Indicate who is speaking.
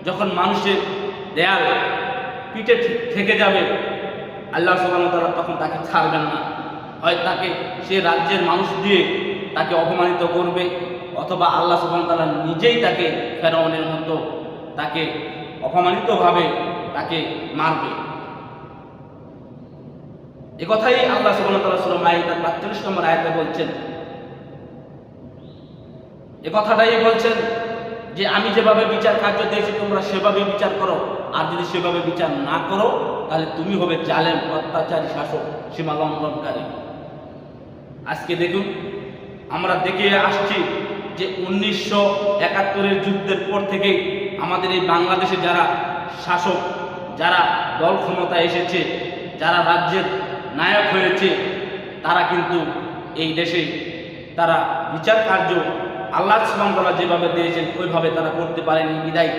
Speaker 1: যখন মানুষের দেয়াল পিঠে থেকে যাবে, আল্লাহ সুবহানাহু ওয়া তাআলা তখন তাকে ছাড়বেন না। হয় তাকে সে রাজ্যের মানুষ দিয়ে তাকে অপমানিত করবে, অথবা আল্লাহ সুবহানাহু ওয়া তাআলা নিজেই তাকে ফেরাউনের মতো তাকে অপমানিতভাবে তাকে মারবে। একথাই আল্লাহ সুবহানাহু ওয়া তাআলা সূরা মাইদার ৪২ নম্বর আয়াতে বলছেন। এ কথাটাই বলছেন যে আমি যেভাবে বিচার কার্য দিয়েছি তোমরা সেভাবে বিচার করো, আর যদি সেভাবে বিচার না করো তাহলে তুমি হবে জালেম, অত্যাচারী শাসক, সীমা লঙ্ঘনকারী। আজকে দেখুন, আমরা দেখে আসছি যে ১৯৭১-এর যুদ্ধের পর থেকে আমাদের এই বাংলাদেশে যারা শাসক, যারা দল ক্ষমতায় এসেছে, যারা রাজ্যের নায়ক হয়েছে, তারা কিন্তু এই দেশে তারা বিচার কার্য আল্লাহ সুবহানাহু ওয়া তাআলা যেভাবে দিয়েছেন ওইভাবে তারা করতে পারেনি। বিদায়